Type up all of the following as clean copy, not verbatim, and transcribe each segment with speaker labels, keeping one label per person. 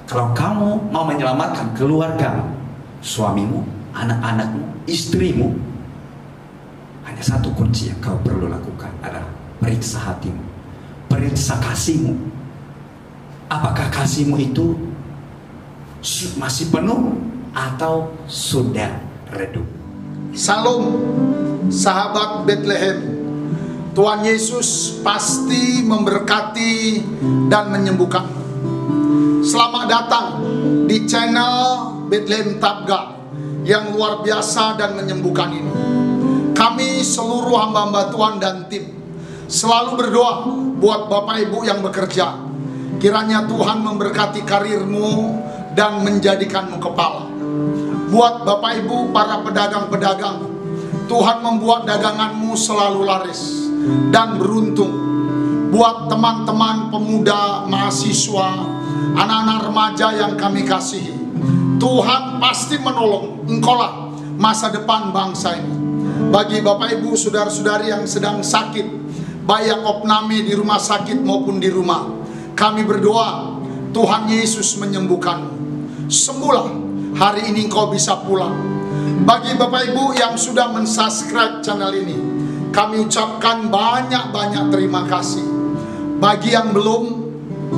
Speaker 1: Kalau kamu mau menyelamatkan keluargamu, suamimu, anak-anakmu, istrimu, hanya satu kunci yang kau perlu lakukan adalah periksa hatimu, periksa kasihmu. Apakah kasihmu itu masih penuh atau sudah redup?
Speaker 2: Salam, sahabat Bethlehem. Tuhan Yesus pasti memberkati dan menyembuhkan. Selamat datang di channel Bethlehem Tabga yang luar biasa dan menyembuhkan ini. Kami seluruh hamba-hamba Tuhan dan tim selalu berdoa buat Bapak Ibu yang bekerja. Kiranya Tuhan memberkati karirmu dan menjadikanmu kepala. Buat Bapak Ibu para pedagang-pedagang, Tuhan membuat daganganmu selalu laris dan beruntung. Buat teman-teman pemuda, mahasiswa, anak-anak remaja yang kami kasihi, Tuhan pasti menolong. Engkaulah masa depan bangsa ini. Bagi Bapak Ibu, saudara-saudari yang sedang sakit, baik yang opname di rumah sakit maupun di rumah, kami berdoa Tuhan Yesus menyembuhkanmu. Sembuhlah, hari ini engkau bisa pulang. Bagi Bapak Ibu yang sudah mensubscribe channel ini, kami ucapkan banyak-banyak terima kasih. Bagi yang belum,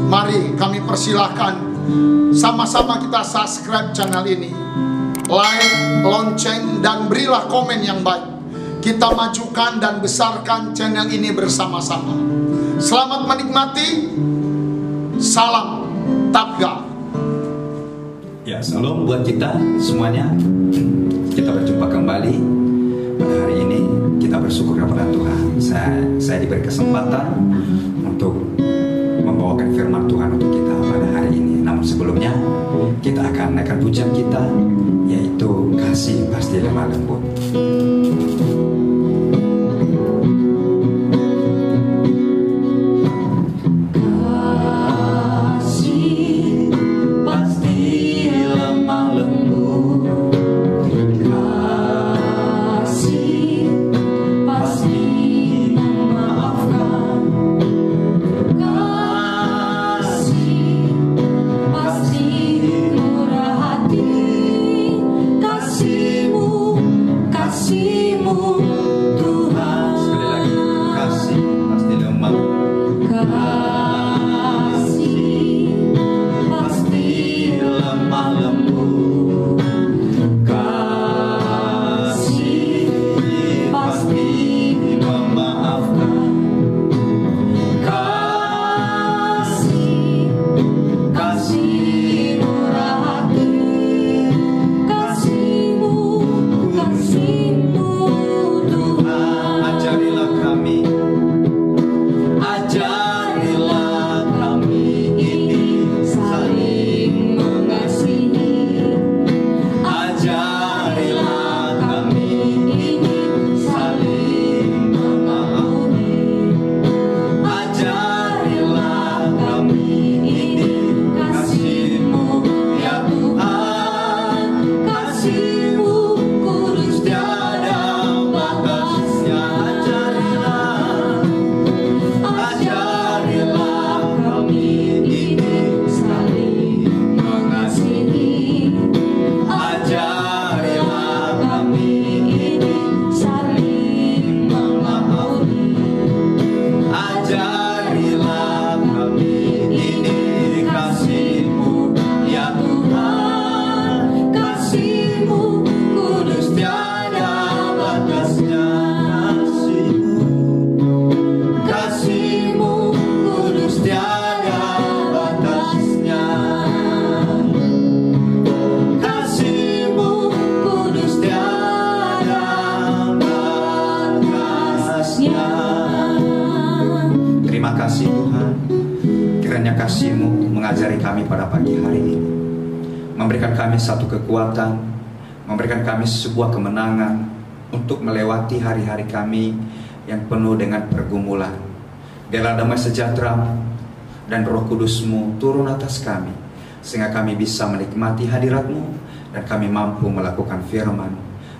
Speaker 2: mari kami persilahkan sama-sama kita subscribe channel ini, like, lonceng, dan berilah komen yang baik. Kita majukan dan besarkan channel ini bersama-sama. Selamat menikmati. Salam Tabga.
Speaker 1: Ya, salam buat kita semuanya. Kita berjumpa kembali pada hari ini. Kita bersyukur kepada Tuhan. Saya diberi kesempatan untuk membawakan firman Tuhan untuk kita pada hari ini. Namun sebelumnya kita akan naikkan pujian kita, yaitu kasih pasti lemah lembut. Kasih-Mu mengajari kami pada pagi hari ini, memberikan kami satu kekuatan, memberikan kami sebuah kemenangan untuk melewati hari-hari kami yang penuh dengan pergumulan. Biarlah damai sejahtera dan Roh Kudus-Mu turun atas kami, sehingga kami bisa menikmati hadirat-Mu dan kami mampu melakukan firman,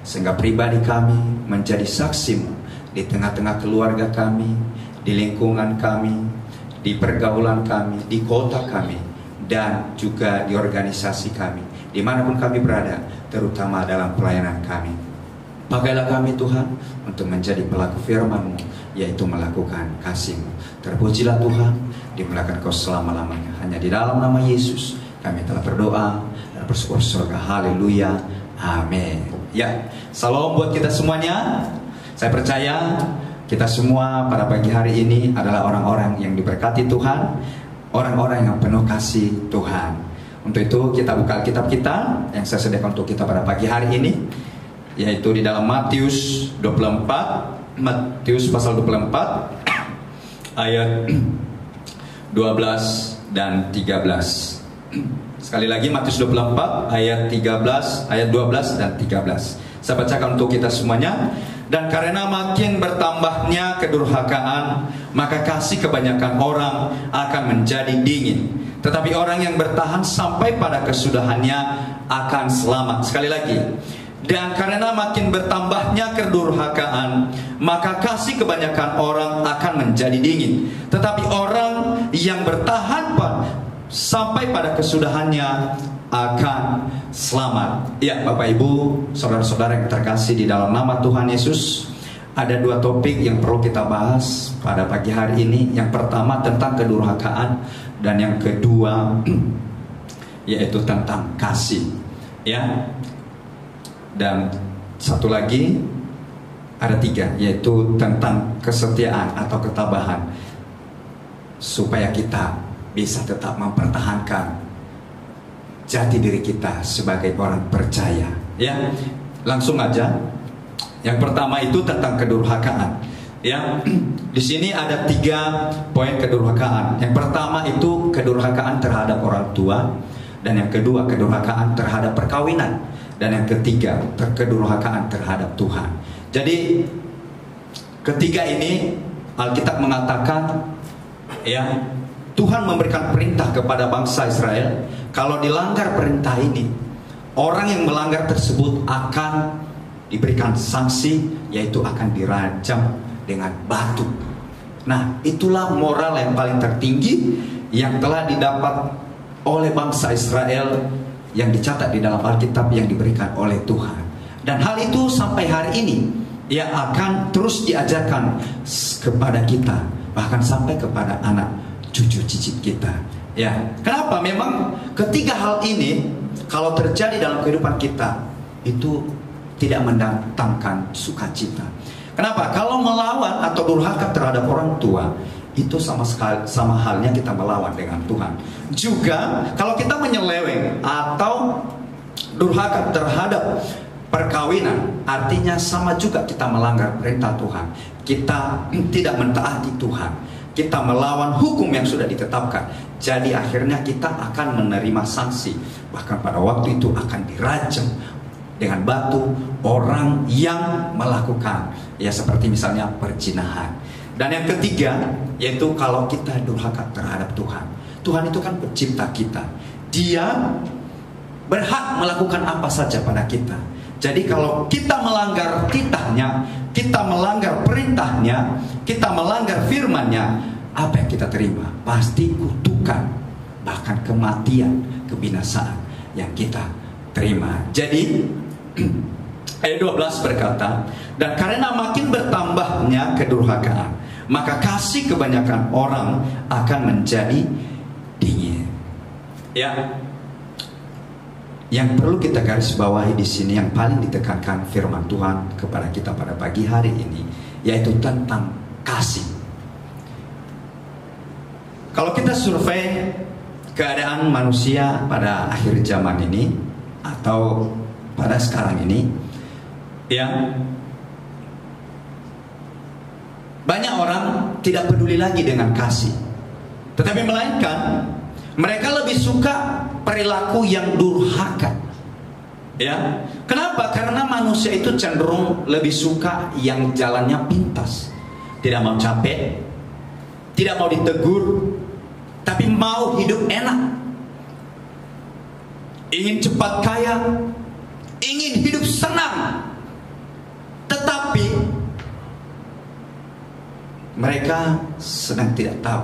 Speaker 1: sehingga pribadi kami menjadi saksi-Mu di tengah-tengah keluarga kami, di lingkungan kami, di pergaulan kami, di kota kami, dan juga di organisasi kami, dimanapun kami berada, terutama dalam pelayanan kami. Pakailah kami Tuhan untuk menjadi pelaku firman-Mu, yaitu melakukan kasih-Mu. Terpujilah Tuhan, dimuliakan Kau selama-lamanya. Hanya di dalam nama Yesus kami telah berdoa dan bersyukur surga. Haleluya, amin. Ya, salam buat kita semuanya. Saya percaya kita semua pada pagi hari ini adalah orang-orang yang diberkati Tuhan, orang-orang yang penuh kasih Tuhan. Untuk itu kita buka Alkitab kita yang saya sediakan untuk kita pada pagi hari ini, yaitu di dalam Matius 24, Matius pasal 24 ayat 12 dan 13. Sekali lagi Matius 24 ayat 13, ayat 12 dan 13. Saya bacakan untuk kita semuanya. Dan karena makin bertambahnya kedurhakaan, maka kasih kebanyakan orang akan menjadi dingin. Tetapi orang yang bertahan sampai pada kesudahannya akan selamat. Sekali lagi. Dan karena makin bertambahnya kedurhakaan, maka kasih kebanyakan orang akan menjadi dingin. Tetapi orang yang bertahan sampai pada kesudahannya akan selamat. Ya, Bapak Ibu, saudara-saudara yang terkasih di dalam nama Tuhan Yesus, ada dua topik yang perlu kita bahas pada pagi hari ini. Yang pertama tentang kedurhakaan, dan yang kedua yaitu tentang kasih. Ya, dan satu lagi, ada tiga, yaitu tentang kesetiaan atau ketabahan, supaya kita bisa tetap mempertahankan jati diri kita sebagai orang percaya. Ya, langsung aja. Yang pertama itu tentang kedurhakaan. Ya, di sini ada 3 poin kedurhakaan. Yang pertama itu kedurhakaan terhadap orang tua, dan yang kedua kedurhakaan terhadap perkawinan, dan yang ketiga kedurhakaan terhadap Tuhan. Jadi ketiga ini Alkitab mengatakan, ya, Tuhan memberikan perintah kepada bangsa Israel, kalau dilanggar perintah ini, orang yang melanggar tersebut akan diberikan sanksi, yaitu akan dirajam dengan batu. Nah, itulah moral yang paling tertinggi yang telah didapat oleh bangsa Israel, yang dicatat di dalam Alkitab yang diberikan oleh Tuhan. Dan hal itu sampai hari ini yang akan terus diajarkan kepada kita, bahkan sampai kepada anak cucu cicit kita. Ya, kenapa? Memang ketiga hal ini kalau terjadi dalam kehidupan kita itu tidak mendatangkan sukacita. Kenapa? Kalau melawan atau durhaka terhadap orang tua, itu sama halnya kita melawan dengan Tuhan. Juga kalau kita menyeleweng atau durhaka terhadap perkawinan, artinya sama juga kita melanggar perintah Tuhan. Kita tidak mentaati Tuhan, kita melawan hukum yang sudah ditetapkan. Jadi akhirnya kita akan menerima sanksi. Bahkan pada waktu itu akan dirajam dengan batu orang yang melakukan, ya, seperti misalnya perzinahan. Dan yang ketiga, yaitu kalau kita durhaka terhadap Tuhan. Tuhan itu kan pencipta kita. Dia berhak melakukan apa saja pada kita. Jadi kalau kita melanggar titahnya, kita melanggar perintahnya, kita melanggar firman-Nya, apa yang kita terima? Pasti kutukan, bahkan kematian, kebinasaan yang kita terima. Jadi ayat 12 berkata, dan karena makin bertambahnya kedurhakaan, maka kasih kebanyakan orang akan menjadi dingin. Ya, yang perlu kita garis bawahi di sini, yang paling ditekankan firman Tuhan kepada kita pada pagi hari ini, yaitu tentang kasih. Kalau kita survei keadaan manusia pada akhir zaman ini atau pada sekarang ini, ya, banyak orang tidak peduli lagi dengan kasih, tetapi melainkan mereka lebih suka perilaku yang durhaka. Ya, kenapa? Karena manusia itu cenderung lebih suka yang jalannya pintas, tidak mau capek, tidak mau ditegur, tapi mau hidup enak, ingin cepat kaya, ingin hidup senang. Tetapi mereka sedang tidak tahu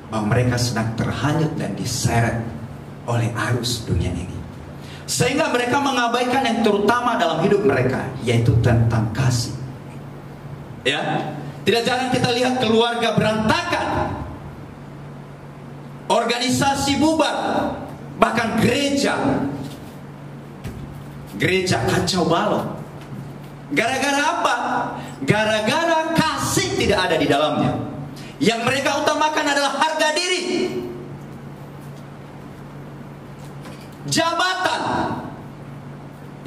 Speaker 1: bahwa mereka sedang terhanyut dan diseret oleh arus dunia ini. Sehingga mereka mengabaikan yang terutama dalam hidup mereka, yaitu tentang kasih. Ya, tidak jarang kita lihat keluarga berantakan, organisasi bubar, bahkan gereja kacau balau. Gara-gara apa? Gara-gara kasih tidak ada di dalamnya. Yang mereka utamakan adalah harga diri, jabatan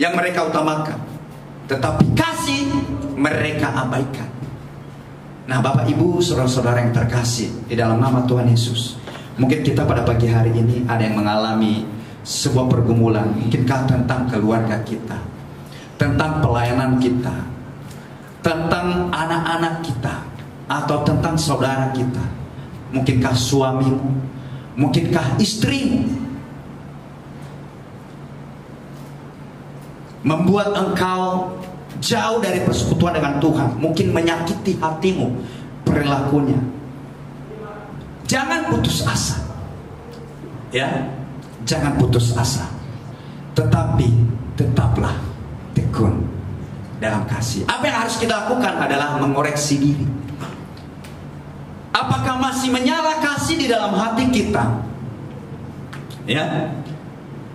Speaker 1: yang mereka utamakan, tetapi kasih mereka abaikan. Nah, Bapak Ibu, saudara-saudara yang terkasih di dalam nama Tuhan Yesus, mungkin kita pada pagi hari ini ada yang mengalami sebuah pergumulan, mungkinkah tentang keluarga kita, tentang pelayanan kita, tentang anak-anak kita, atau tentang saudara kita. Mungkinkah suamimu, mungkinkah istrimu membuat engkau jauh dari persekutuan dengan Tuhan, mungkin menyakiti hatimu perilakunya. Jangan putus asa, ya, jangan putus asa, tetapi tetaplah tekun dalam kasih. Apa yang harus kita lakukan adalah mengoreksi diri. Apakah masih menyala kasih di dalam hati kita? Ya,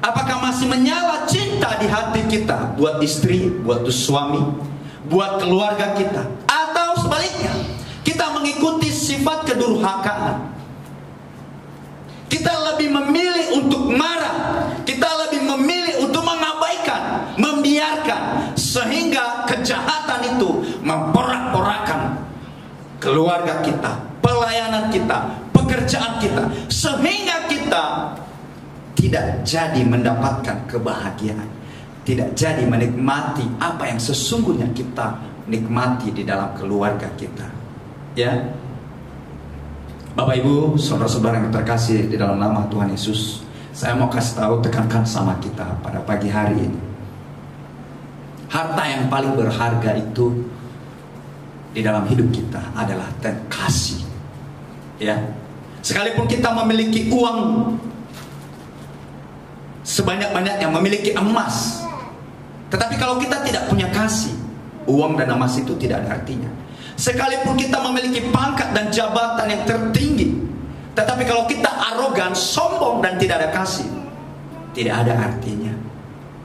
Speaker 1: apakah masih menyala cinta di hati kita buat istri, buat suami, buat keluarga kita? Atau sebaliknya, kita mengikuti sifat kedurhakaan. Kita lebih memilih untuk marah, kita lebih memilih untuk mengabaikan, membiarkan, sehingga kejahatan itu memporak-porandakan keluarga kita, pelayanan kita, pekerjaan kita, sehingga kita tidak jadi mendapatkan kebahagiaan, tidak jadi menikmati apa yang sesungguhnya kita nikmati di dalam keluarga kita. Ya, Bapak Ibu, saudara-saudara yang terkasih di dalam nama Tuhan Yesus, saya mau kasih tahu, tekankan sama kita pada pagi hari ini, harta yang paling berharga itu di dalam hidup kita adalah kasih. Ya, sekalipun kita memiliki uang sebanyak-banyaknya, memiliki emas, tetapi kalau kita tidak punya kasih, uang dan emas itu tidak ada artinya. Sekalipun kita memiliki pangkat dan jabatan yang tertinggi, tetapi kalau kita arogan, sombong dan tidak ada kasih, tidak ada artinya.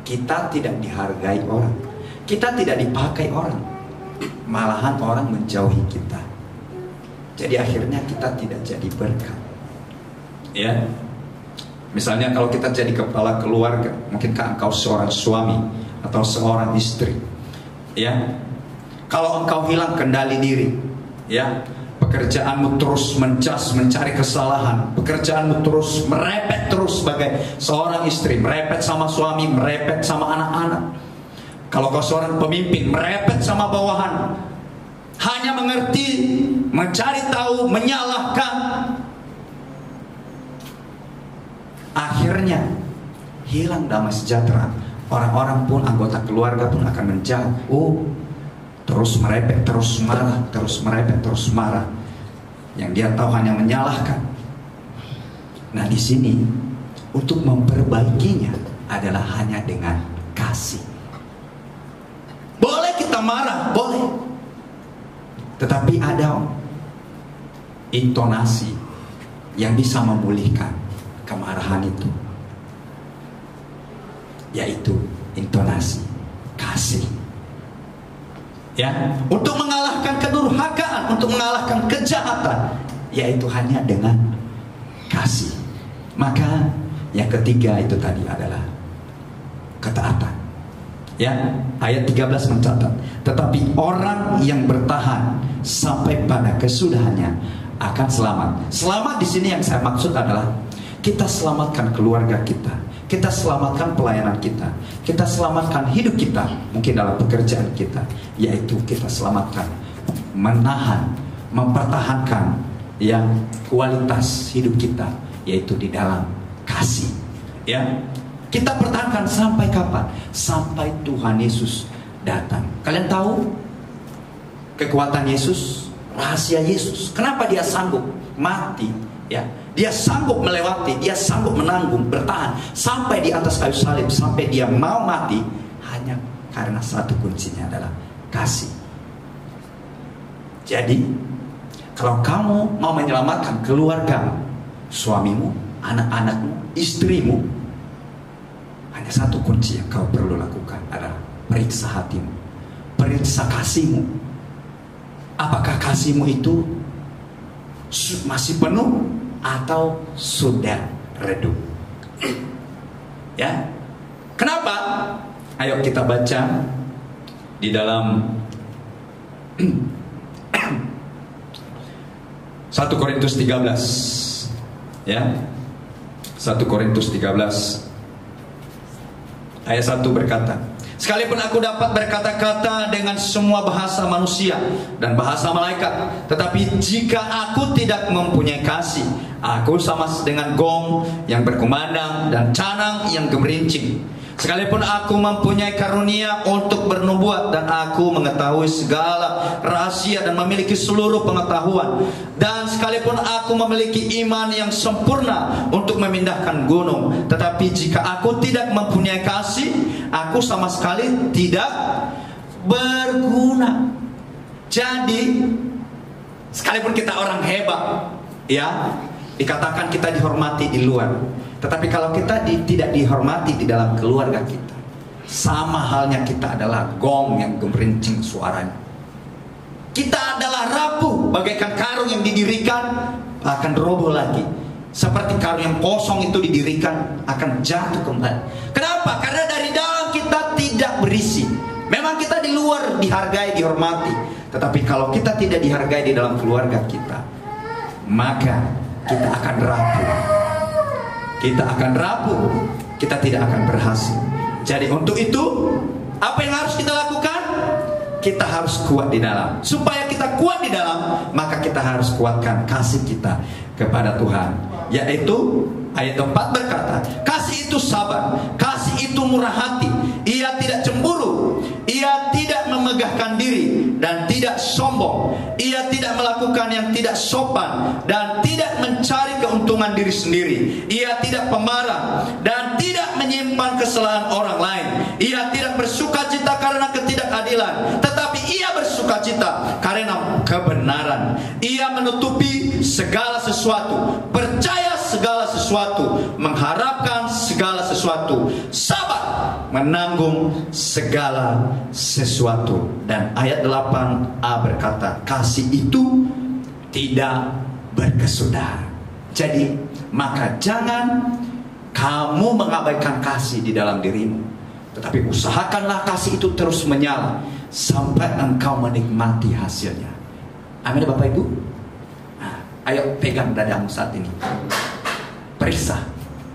Speaker 1: Kita tidak dihargai orang, kita tidak dipakai orang, malahan orang menjauhi kita. Jadi akhirnya kita tidak jadi berkat. Ya, misalnya kalau kita jadi kepala keluarga, mungkinkah engkau seorang suami atau seorang istri, ya, kalau engkau hilang kendali diri, ya, pekerjaanmu terus mencari kesalahan, pekerjaanmu terus merepet terus sebagai seorang istri, merepet sama suami, merepet sama anak-anak. Kalau kau seorang pemimpin, merepet sama bawahan, hanya mengerti, mencari tahu, menyalahkan, akhirnya hilang damai sejahtera. Orang-orang pun, anggota keluarga pun akan menjauh. Terus merepet, terus marah, terus merepet, terus marah. Yang dia tahu hanya menyalahkan. Nah, di sini untuk memperbaikinya adalah hanya dengan kasih. Boleh kita marah, boleh, tetapi ada intonasi yang bisa memulihkan kemarahan itu, yaitu intonasi kasih. Ya, untuk mengalahkan kedurhakaan, untuk mengalahkan kejahatan, yaitu hanya dengan kasih. Maka yang ketiga itu tadi adalah ketaatan. Ya, ayat 13 mencatat, tetapi orang yang bertahan sampai pada kesudahannya akan selamat. Selamat di sini yang saya maksud adalah kita selamatkan keluarga kita, kita selamatkan pelayanan kita, kita selamatkan hidup kita, mungkin dalam pekerjaan kita, yaitu kita selamatkan, menahan, mempertahankan yang kualitas hidup kita, yaitu di dalam kasih. Ya, kita pertahankan sampai kapan? Sampai Tuhan Yesus datang. Kalian tahu kekuatan Yesus, rahasia Yesus, kenapa dia sanggup mati Ya, dia sanggup melewati, dia sanggup menanggung, bertahan sampai di atas kayu salib, sampai dia mau mati hanya karena satu kuncinya adalah kasih. Jadi, kalau kamu mau menyelamatkan keluarga, suamimu, anak-anakmu, istrimu, hanya satu kunci yang kau perlu lakukan adalah periksa hatimu, periksa kasihmu. Apakah kasihmu itu masih penuh atau sudah redup? Ya, kenapa? Ayo kita baca di dalam 1 Korintus 13. Ya, 1 Korintus 13 ayat 1 berkata, sekalipun aku dapat berkata-kata dengan semua bahasa manusia dan bahasa malaikat, tetapi jika aku tidak mempunyai kasih, aku sama dengan gong yang berkumandang dan canang yang gemerincing. Sekalipun aku mempunyai karunia untuk bernubuat dan aku mengetahui segala rahasia dan memiliki seluruh pengetahuan, dan sekalipun aku memiliki iman yang sempurna untuk memindahkan gunung, tetapi jika aku tidak mempunyai kasih, aku sama sekali tidak berguna. Jadi sekalipun kita orang hebat, ya, dikatakan kita dihormati di luar, tetapi kalau kita tidak dihormati di dalam keluarga kita, sama halnya kita adalah gong yang gemerincing suaranya. Kita adalah rapuh bagaikan karung yang didirikan akan roboh lagi. Seperti karung yang kosong itu didirikan akan jatuh kembali. Kenapa? Karena dari dalam kita tidak berisi. Memang kita di luar dihargai, dihormati, tetapi kalau kita tidak dihargai di dalam keluarga kita, maka kita akan rapuh. Kita akan rapuh, kita tidak akan berhasil. Jadi untuk itu, apa yang harus kita lakukan? Kita harus kuat di dalam. Supaya kita kuat di dalam, maka kita harus kuatkan kasih kita kepada Tuhan. Yaitu ayat 4 berkata, kasih itu sabar, kasih itu murah hati, ia tidak cemburu, ia tidak memegahkan diri dan tidak sombong, ia tidak melakukan yang tidak sopan dan tidak mencari keuntungan diri sendiri, ia tidak pemarah dan tidak menyimpan kesalahan orang lain, ia tidak bersukacita karena ketidakadilan, tetapi ia bersukacita karena kebenaran, ia menutupi segala sesuatu, percaya segala sesuatu, mengharapkan segala sesuatu, sabar menanggung segala sesuatu. Dan ayat 8a berkata, kasih itu tidak berkesudahan. Jadi maka jangan kamu mengabaikan kasih di dalam dirimu, tetapi usahakanlah kasih itu terus menyala sampai engkau menikmati hasilnya. Amin Bapak Ibu. Nah, ayo pegang dadamu saat ini. Periksa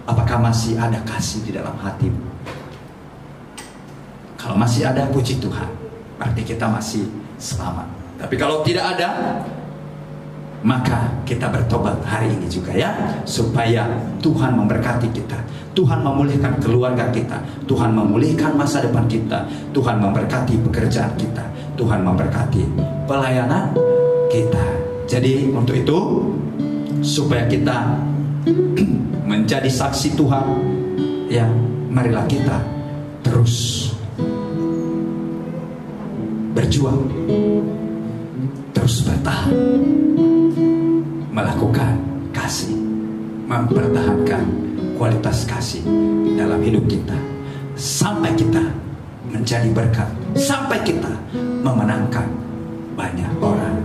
Speaker 1: apakah masih ada kasih di dalam hatimu. Kalau masih ada, puji Tuhan, berarti kita masih selamat. Tapi kalau tidak ada, maka kita bertobat hari ini juga ya, supaya Tuhan memberkati kita, Tuhan memulihkan keluarga kita, Tuhan memulihkan masa depan kita, Tuhan memberkati pekerjaan kita, Tuhan memberkati pelayanan kita. Jadi untuk itu, supaya kita menjadi saksi Tuhan, ya, marilah kita terus berjuang, terus bertahan, melakukan kasih, mempertahankan kualitas kasih dalam hidup kita, sampai kita menjadi berkat, sampai kita memenangkan banyak orang.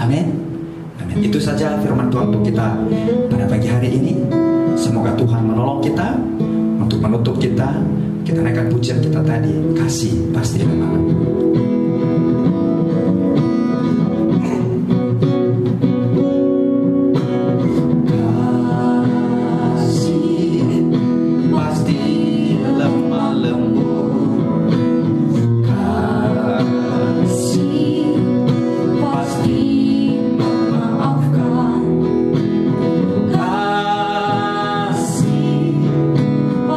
Speaker 1: Amin. Amin. Itu saja firman Tuhan untuk kita pada pagi hari ini. Semoga Tuhan menolong kita untuk menutup kita. Kita naikkan pujian kita tadi, kasih pasti memang.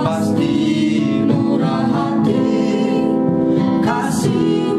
Speaker 3: Pasti murah hati, kasih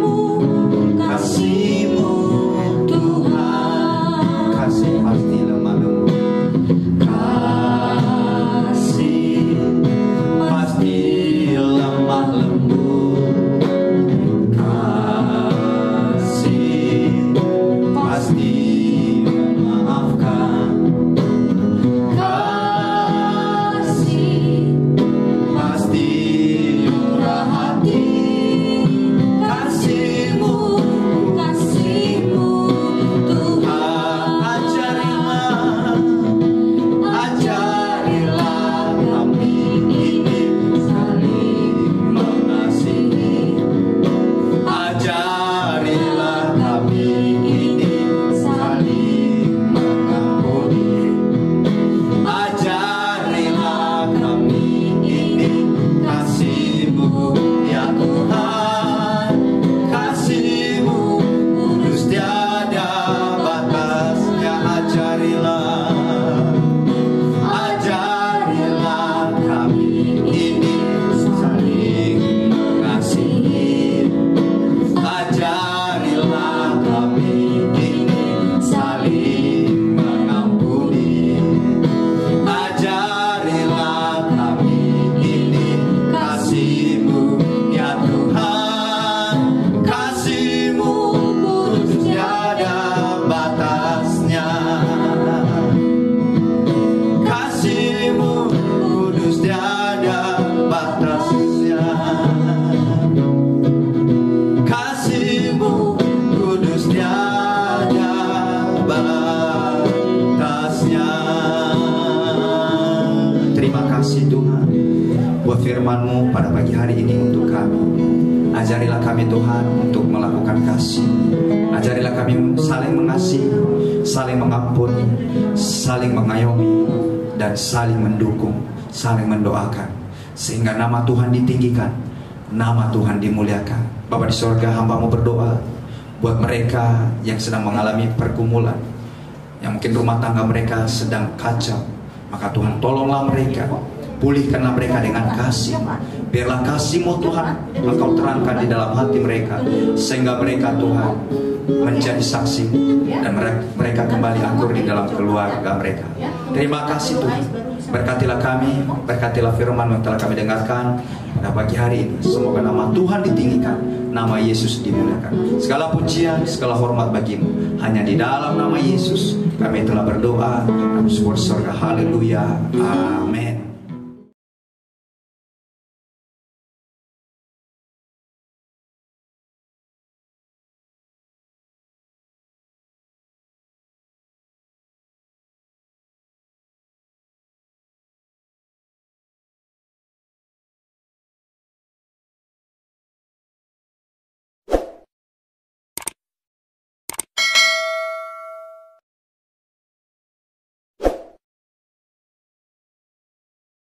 Speaker 1: buat firman-Mu pada pagi hari ini untuk kami. Ajarilah kami Tuhan untuk melakukan kasih. Ajarilah kami saling mengasihi, saling mengampuni, saling mengayomi, dan saling mendukung, saling mendoakan, sehingga nama Tuhan ditinggikan, nama Tuhan dimuliakan. Bapa di sorga, hamba-Mu berdoa buat mereka yang sedang mengalami pergumulan, yang mungkin rumah tangga mereka sedang kacau. Maka Tuhan tolonglah mereka, pulihkanlah mereka dengan kasih. Biarlah kasih-Mu Tuhan Engkau terangkan di dalam hati mereka, sehingga mereka Tuhan menjadi saksi, dan mereka kembali akur di dalam keluarga mereka. Terima kasih Tuhan. Berkatilah kami, berkatilah firman yang telah kami dengarkan pada pagi hari ini. Semoga nama Tuhan ditinggikan, nama Yesus dimuliakan. Segala pujian, segala hormat bagi-Mu. Hanya di dalam nama Yesus kami telah berdoa. Kami syukur surga. Haleluya. Amin.